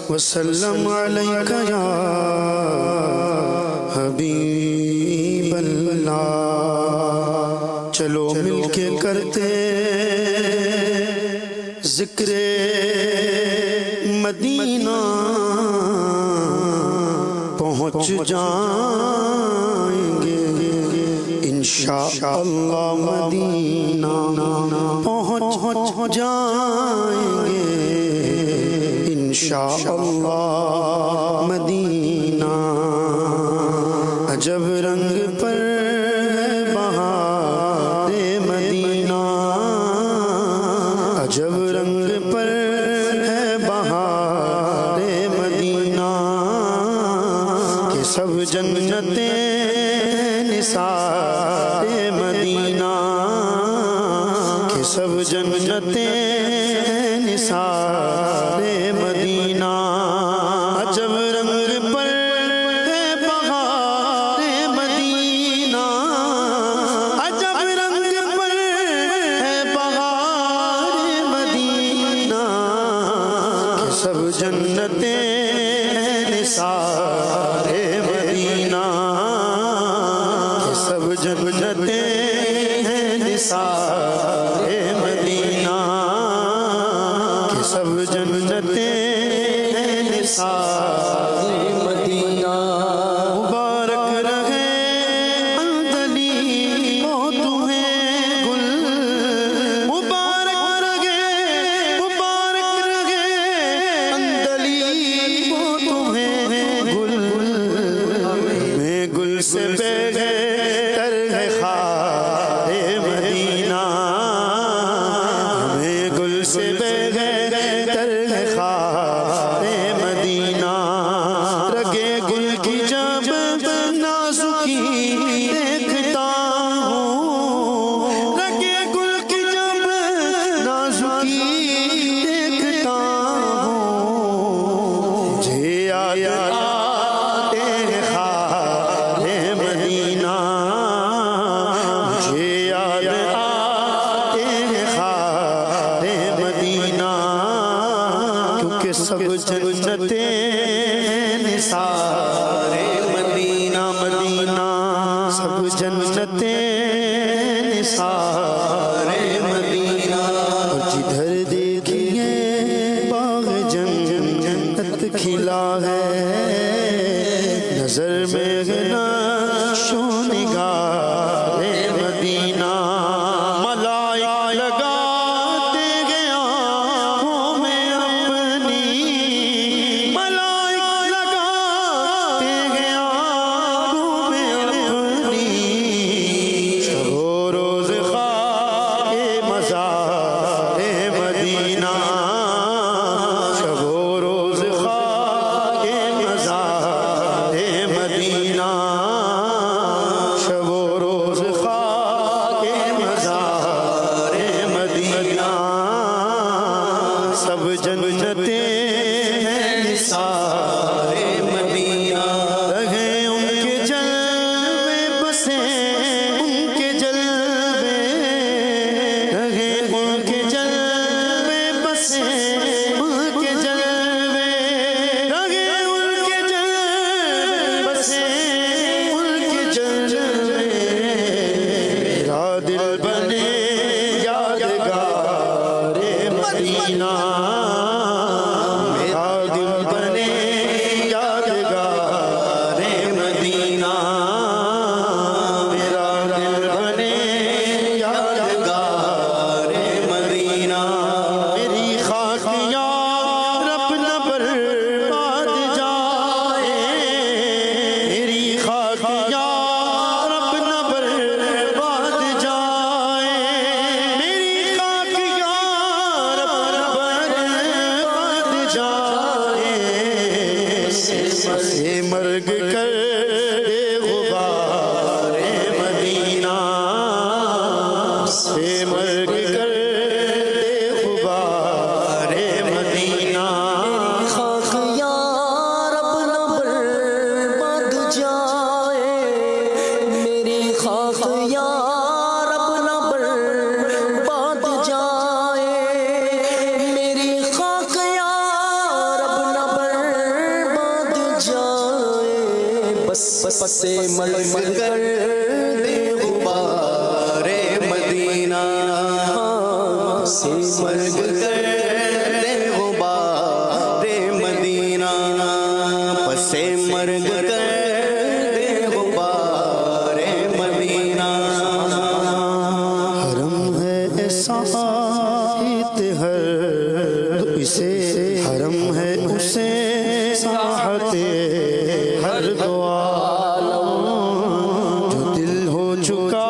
وسلم علیک یا حبیب اللہ۔ چلو مل کے کرتے ذکر مدینہ، پہنچ جائیں گے انشاءاللہ مدینہ، پہنچ جائیں گے انشاءاللہ مدینہ۔ عجب رنگ پر ہے بہار مدینہ، عجب رنگ پر ہے بہار مدینہ، کہ سب جنتیں نثار مدینہ، کہ سب جنتیں نثار مدینہ۔ عجب رنگ پر ہے بہار مدینہ، عجب رنگ پر ہے بہار مدینہ، کہ سب جنتیں نثار مدینہ، کہ سب جنتیں نثار مدینہ، کہ سب جنتیں نثار مدینہ۔ مبارک رہے اندلی وہ تمہیں گل، مبارک رہے اندلی وہ تمہیں گل، میں گل سے بہتر ہے خار مدینہ، میں گل سے بہتر ہے خار مدینہ۔ رگے گل کی جب نازکی دیکھتا ہوں، رگے گل کی جب نازکی دیکھتا ہوں، مجھے یاد آتے ہیں خار مدینہ، مجھے یاد آتے ہیں خار مدینہ، کیونکہ سب جنتیں نثار مدینہ، مدینہ سب جنتیں نثار مدینہ۔ اور جدھر دیکھیے باغ جنت کھلا ہے، نظر میں نقش و نگار مدینہ، ملائک لگاتے گئے آنکھوں میں اپنی، ملائک لگاتے گئے آنکھوں میں اپنی، شب و روز خاک مزار مدینہ، شب و روز خاک مزار مدینہ، شب و روز خاک مزار مدینہ، سب جنتیں نثار مدینہ۔ رہے ان کے جلوے بسیں ان کے جلوے، رہے ان کے جلوے بسیں ان کے جلوے، رہے ان کے جلوے بسیں ان کے جلوے، میرا دل بنے یادگار مدینہ، میرا دل بنے یادگار مدینہ، میرا دل بنے یادگار مدینہ۔ میری خاک یار اپنا برباد جائے، میری خاک یار اپنا برباد جائے، میری خاک یار اپنا برباد جائے، سے مرگ کر دے غبار مدینہ، سے مرگ کر دے غبار مدینہ۔ خاک یار اپنا برباد جائے، میری خاک یار اپنا برباد جائے، میری پس سے ملگ کر دے غبار مدینہ سے مرگ کر دے غبار مدینہ پس مرگ کر دے غبار مدینہ حرم ہے ساحت ہر اسے حرم ہے اسے ساحت ہر دعا جو دل ہو چکا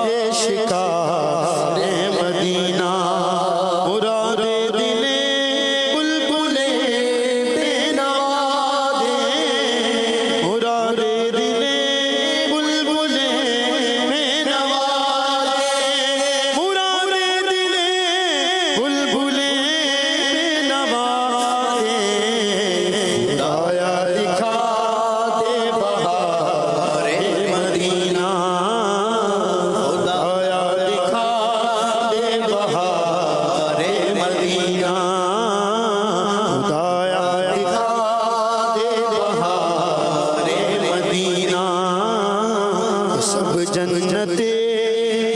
ہے شکار مدینہ مراد دل بلبل بے نوا دے مراد دل بلبل بے نوا دے مراد دل بلبل بے نوا دے خدایا دکھا دے بہار مدینہ خدایا دکھا دے بہار مدینہ خدایا دکھا دے بہار مدینہ سب جنتیں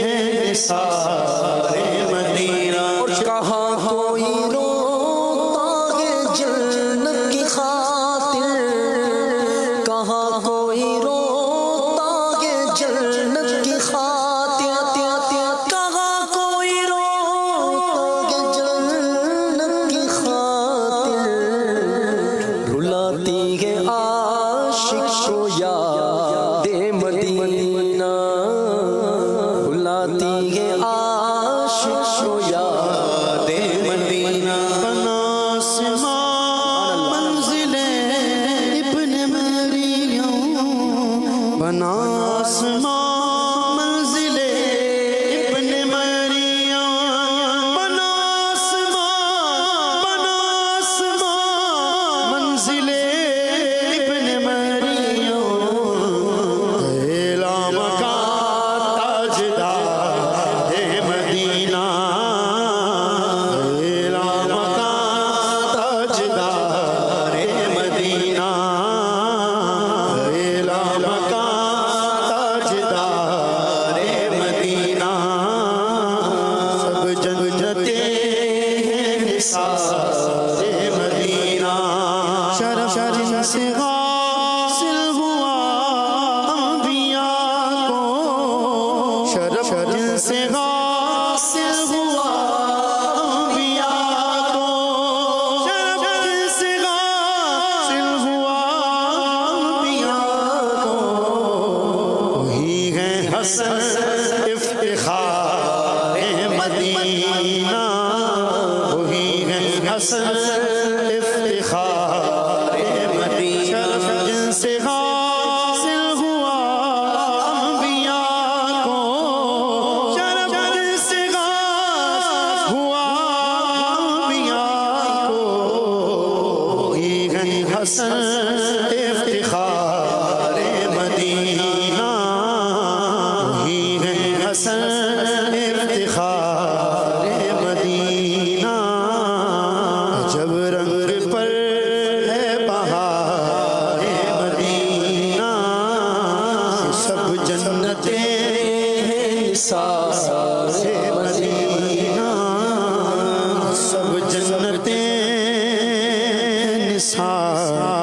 ہیں نثار مدینہ اور کہاں کوئی روتا ہے جنت کی خاطر کہاں کوئی روتا ہے جنت کی خاطر کہاں کوئی روتا ہے جنت کی خاطر رلاتی ہے عاشق کو یاد مدینہ رلاتی ہے عاشق کو یاد مدینہ بنا آسمان منزل ابن مریم بنا آسمان منزل ابن مریم بنا آسمان منزل ابن مریم پہلا مکان تاجدار مدینہ پہلا مکان تاجدار مدینہ پہلا مکان تاجدار مدینہ سب جنتیں ہیں نثار مدینہ شرف جن سے حاصل ہوا انبیاء کو شرف جن سے حاصل ہوا انبیاء کو شرف جن سے حاصل ہوا انبیاء کو وہی ہے حسن افتخار مدینہ وہی ہے حسن افتخار مدینہ شرف جن سے حاصل ہوا انبیاء کو شرف جن سے حاصل ہوا انبیاء کو وہی ہے حسن افتخار مدینہ وہی ہے حسن افتخار مدینہ جب رنگ پر ہے بہار مدینہ سب جنتیں ہیں نثار مدینہ سب جنتیں نثار